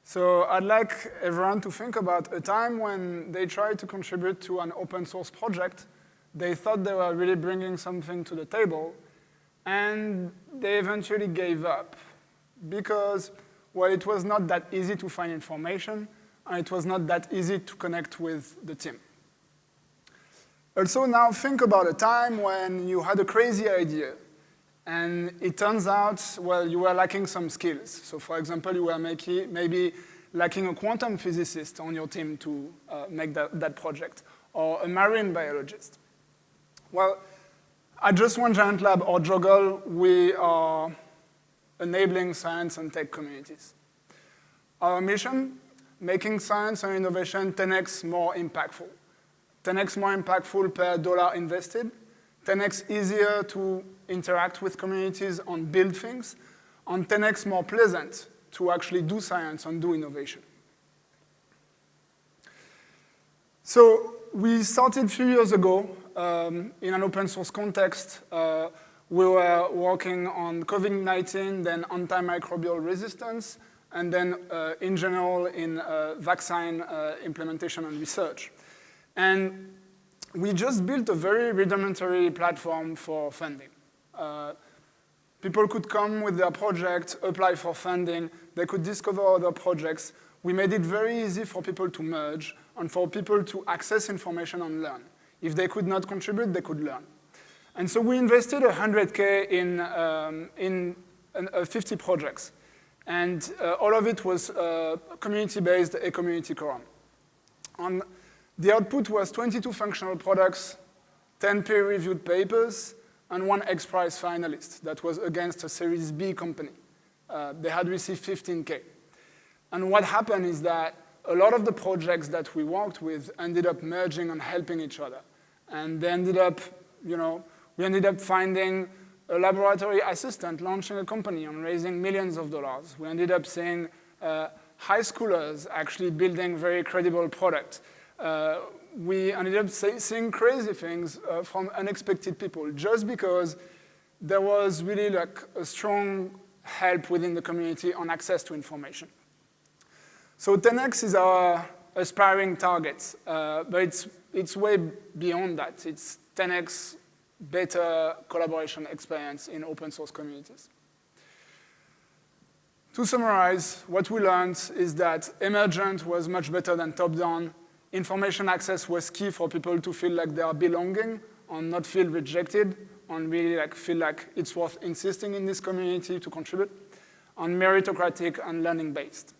So I'd like everyone to think about a time when they tried to contribute to an open source project. They thought they were really bringing something to the table, and they eventually gave up because, well, it was not that easy to find information, and it was not that easy to connect with the team. Also, now think about a time when you had a crazy idea, and it turns out, well, you were lacking some skills. So for example, you were maybe lacking a quantum physicist on your team to make that project, or a marine biologist. Well, at Just One Giant Lab, or Joggle, we are enabling science and tech communities. Our mission, making science and innovation 10x more impactful. 10x more impactful per dollar invested, 10x easier to interact with communities and build things, and 10x more pleasant to actually do science and do innovation. So we started a few years ago in an open source context. We were working on COVID-19, then antimicrobial resistance, and then in general in vaccine implementation and research. And we just built a very rudimentary platform for funding. People could come with their project, apply for funding, they could discover other projects. We made it very easy for people to merge and for people to access information and learn. If they could not contribute, they could learn. And so we invested $100K in 50 projects. And all of it was community-based, a community quorum. And the output was 22 functional products, 10 peer-reviewed papers, and 1 X Prize finalist that was against a Series B company. They had received 15K. And what happened is that a lot of the projects that we worked with ended up merging and helping each other. And they ended up, we ended up finding a laboratory assistant launching a company and raising millions of dollars. We ended up seeing high schoolers actually building very credible products. We ended up seeing crazy things from unexpected people just because there was really like a strong help within the community on access to information. So 10x is our aspiring target, but it's way beyond that. It's 10x better collaboration experience in open source communities. To summarize, what we learned is that emergent was much better than top-down. Information access was key for people to feel like they are belonging and not feel rejected and really feel like it's worth insisting in this community to contribute, and meritocratic and learning-based.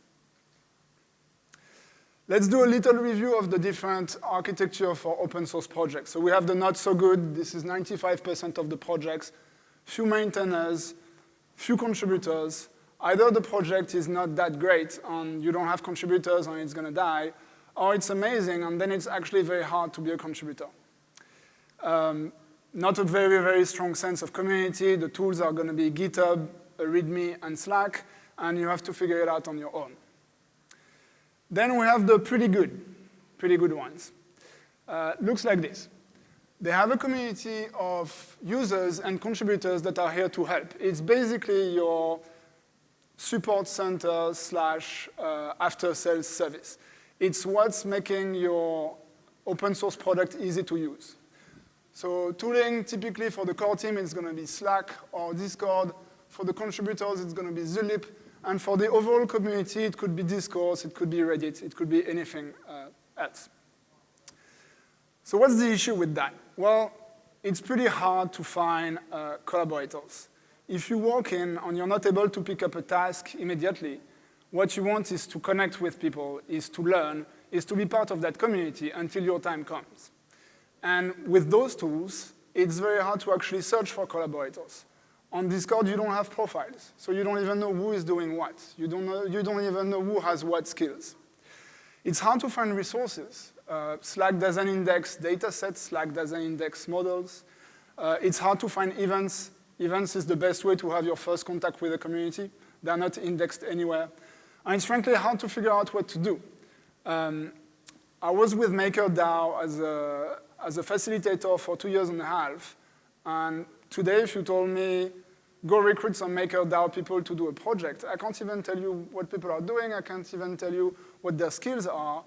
Let's do a little review of the different architecture for open source projects. So we have the not so good. This is 95% of the projects. Few maintainers, few contributors. Either the project is not that great and you don't have contributors and it's going to die, or it's amazing and then it's actually very hard to be a contributor. Not a very, very strong sense of community. The tools are going to be GitHub, a README, and Slack, and you have to figure it out on your own. Then we have the pretty good ones. Looks like this. They have a community of users and contributors that are here to help. It's basically your support center / after-sales service. It's what's making your open source product easy to use. So tooling, typically for the core team, it's going to be Slack or Discord. For the contributors, it's going to be Zulip. And for the overall community, it could be Discourse, it could be Reddit, it could be anything else. So what's the issue with that? Well, it's pretty hard to find collaborators. If you walk in and you're not able to pick up a task immediately, what you want is to connect with people, is to learn, is to be part of that community until your time comes. And with those tools, it's very hard to actually search for collaborators. On Discord, you don't have profiles, so you don't even know who is doing what. You don't even know who has what skills. It's hard to find resources. Slack doesn't index data sets. Slack doesn't index models. It's hard to find events. Events is the best way to have your first contact with the community. They're not indexed anywhere. And it's frankly hard to figure out what to do. I was with MakerDAO as a facilitator for 2.5 years. And today, if you told me go recruit some MakerDAO people to do a project. I can't even tell you what people are doing. I can't even tell you what their skills are.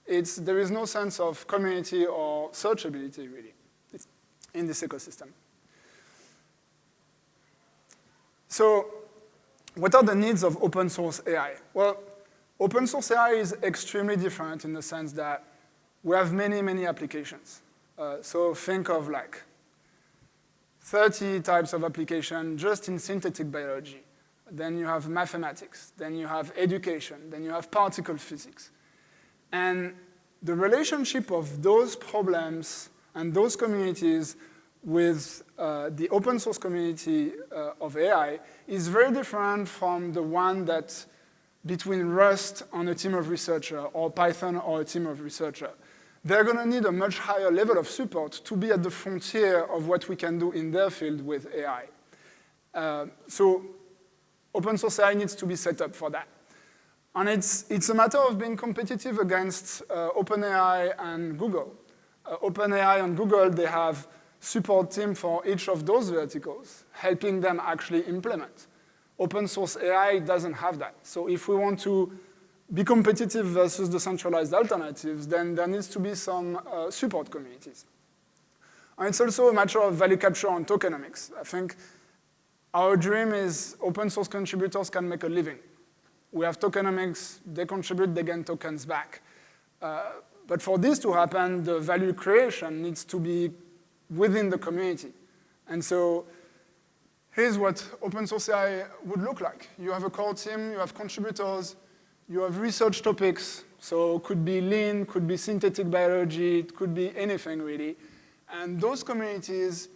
There is no sense of community or searchability, really, in this ecosystem. So what are the needs of open source AI? Well, open source AI is extremely different in the sense that we have many, many applications. So think of like 30 types of application just in synthetic biology. Then you have mathematics. Then you have education. Then you have particle physics. And the relationship of those problems and those communities with the open source community of AI is very different from the one that between Rust on a team of researchers or Python or a team of researchers. They're going to need a much higher level of support to be at the frontier of what we can do in their field with AI. So open source AI needs to be set up for that. And it's a matter of being competitive against OpenAI and Google. OpenAI and Google, they have support team for each of those verticals, helping them actually implement. Open source AI doesn't have that. So if we want to be competitive versus the centralized alternatives, then there needs to be some support communities. And it's also a matter of value capture on tokenomics. I think our dream is open source contributors can make a living. We have tokenomics, they contribute, they gain tokens back. But for this to happen, the value creation needs to be within the community. And so here's what open source AI would look like. You have a core team, you have contributors, you have research topics, so it could be lean, could be synthetic biology, it could be anything really. And those communities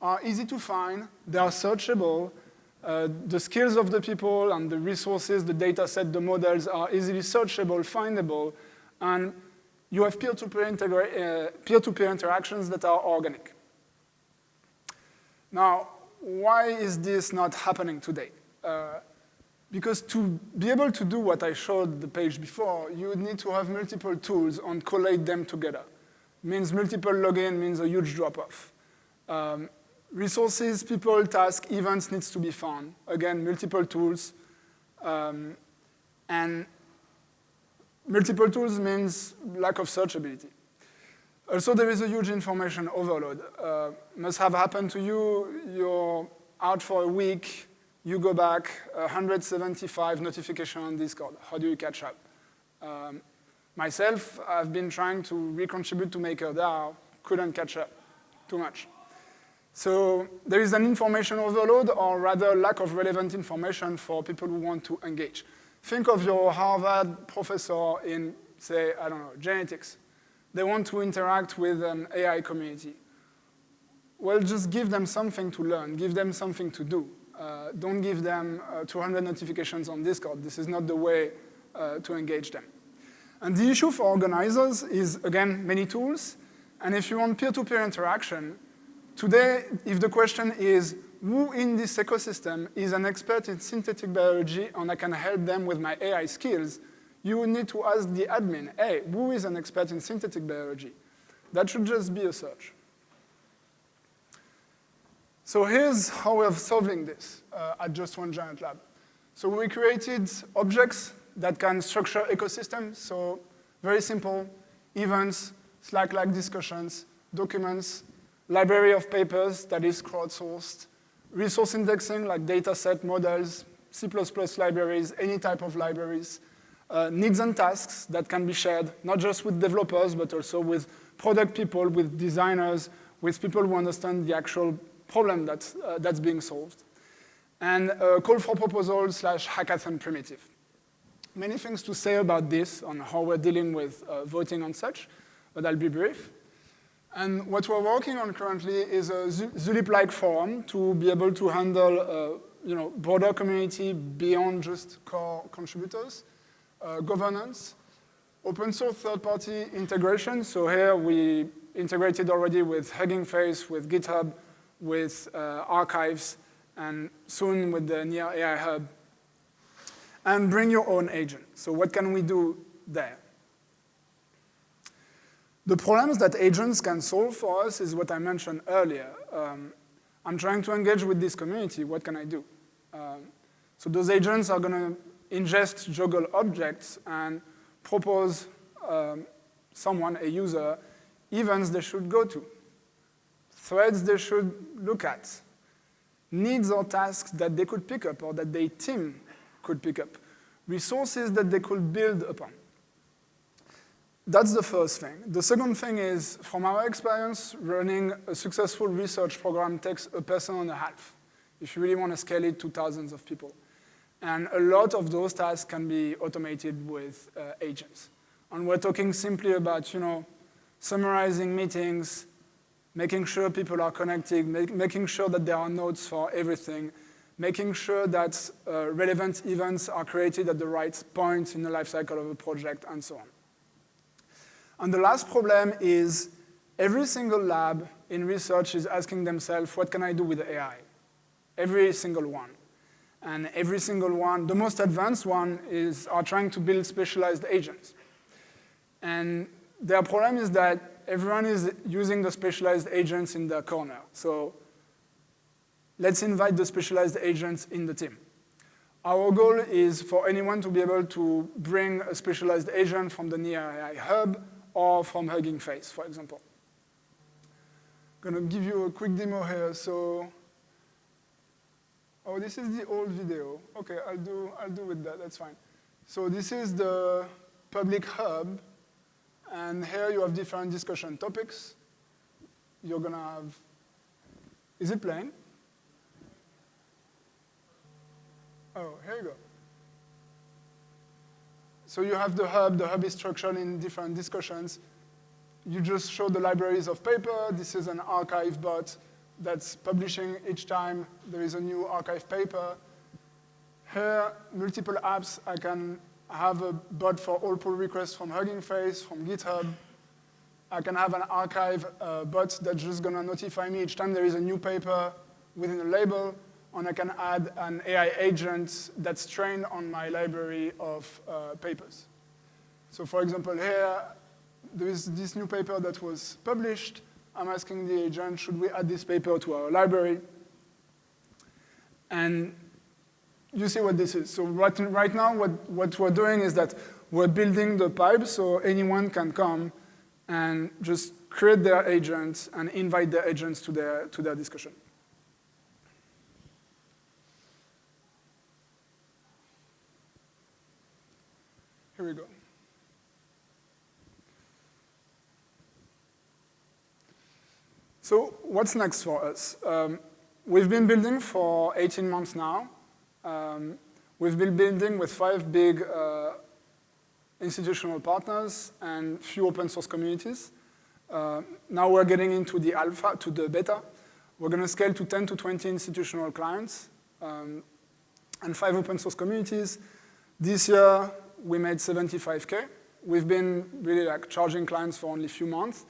are easy to find, they are searchable, the skills of the people and the resources, the data set, the models are easily searchable, findable, and you have peer-to-peer interactions that are organic. Now, why is this not happening today? Because to be able to do what I showed the page before, you would need to have multiple tools and collate them together. Means multiple login means a huge drop-off. Resources, people, tasks, events needs to be found. Again, multiple tools. And multiple tools means lack of searchability. Also, there is a huge information overload. Must have happened to you. You're out for a week. You go back, 175 notifications on Discord. How do you catch up? Myself, I've been trying to recontribute to MakerDAO, couldn't catch up, too much. So there is an information overload, or rather lack of relevant information for people who want to engage. Think of your Harvard professor in, say, I don't know, genetics. They want to interact with an AI community. Well, just give them something to learn, give them something to do. Don't give them 200 notifications on Discord. This is not the way to engage them. And the issue for organizers is, again, many tools. And if you want peer-to-peer interaction, today, if the question is, who in this ecosystem is an expert in synthetic biology and I can help them with my AI skills, you would need to ask the admin, hey, who is an expert in synthetic biology? That should just be a search. So here's how we're solving this at Just One Giant Lab. So we created objects that can structure ecosystems. So very simple, events, Slack-like discussions, documents, library of papers that is crowdsourced, resource indexing like data set models, C++ libraries, any type of libraries, needs and tasks that can be shared, not just with developers, but also with product people, with designers, with people who understand the actual problem that's being solved. And a call for proposal / hackathon primitive. Many things to say about this on how we're dealing with voting and such, but I'll be brief. And what we're working on currently is a Zulip-like forum to be able to handle broader community beyond just core contributors, governance, open source third-party integration. So here we integrated already with Hugging Face, with GitHub, with archives, and soon with the Near AI Hub. And bring your own agent. So what can we do there? The problems that agents can solve for us is what I mentioned earlier. I'm trying to engage with this community. What can I do? So those agents are going to ingest juggle objects and propose someone, a user, events they should go to, threads they should look at, needs or tasks that they could pick up or that their team could pick up, resources that they could build upon. That's the first thing. The second thing is, from our experience, running a successful research program takes a person and a half if you really want to scale it to thousands of people. And a lot of those tasks can be automated with agents. And we're talking simply about, summarizing meetings, making sure people are connected, making sure that there are notes for everything, making sure that relevant events are created at the right point in the life cycle of a project, and so on. And the last problem is every single lab in research is asking themselves, what can I do with AI? Every single one. And every single one, the most advanced one, are trying to build specialized agents. And their problem is that everyone is using the specialized agents in their corner. So let's invite the specialized agents in the team. Our goal is for anyone to be able to bring a specialized agent from the near AI hub or from Hugging Face, for example. I'm going to give you a quick demo here. So, oh, this is the old video. OK, I'll do with that. That's fine. So this is the public hub. And here you have different discussion topics. You're going to have, is it playing? Oh, here you go. So you have the hub is structured in different discussions. You just show the libraries of paper. This is an archive bot that's publishing each time there is a new archive paper. Here, multiple apps. I can have a bot for all pull requests from Hugging Face, from GitHub. I can have an archive bot that's just going to notify me each time there is a new paper within a label. And I can add an AI agent that's trained on my library of papers. So for example, here, there is this new paper that was published. I'm asking the agent, should we add this paper to our library? And you see what this is. So right now, what we're doing is that we're building the pipe so anyone can come and just create their agents and invite their agents to their discussion. Here we go. So what's next for us? We've been building for 18 months now. We've been building with 5 big institutional partners and few open source communities. Now we're getting into the alpha, to the beta. We're going to scale to 10 to 20 institutional clients and 5 open source communities. This year, we made 75K. We've been really charging clients for only a few months.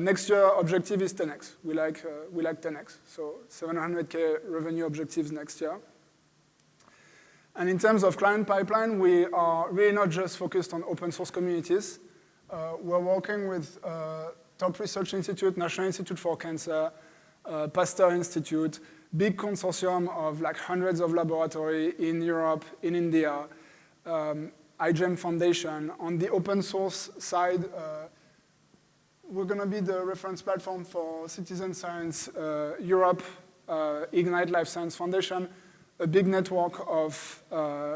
Next year, objective is 10x. We like 10x. So 700K revenue objectives next year. And in terms of client pipeline, we are really not just focused on open source communities. We're working with top research institute, National Institute for Cancer, Pasteur Institute, big consortium of hundreds of laboratories in Europe, in India, iGEM Foundation. On the open source side, we're going to be the reference platform for citizen science Europe, Ignite Life Science Foundation, a big network of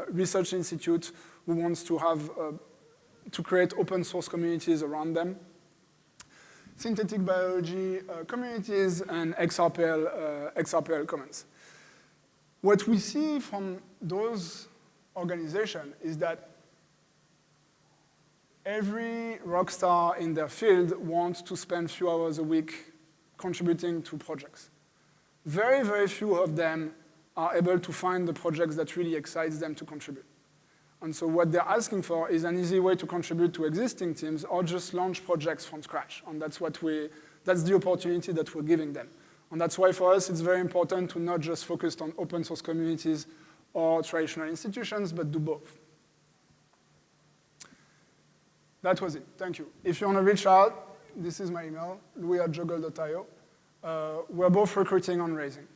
research institutes who wants to have to create open source communities around them. Synthetic biology communities and XRPL Commons. What we see from those organizations is that every rock star in their field wants to spend a few hours a week contributing to projects. Very, very few of them are able to find the projects that really excites them to contribute. And so what they're asking for is an easy way to contribute to existing teams or just launch projects from scratch. And that's the opportunity that we're giving them. And that's why for us it's very important to not just focus on open source communities or traditional institutions, but do both. That was it. Thank you. If you want to reach out, this is my email, louis@juggle.io. we're both recruiting on raising.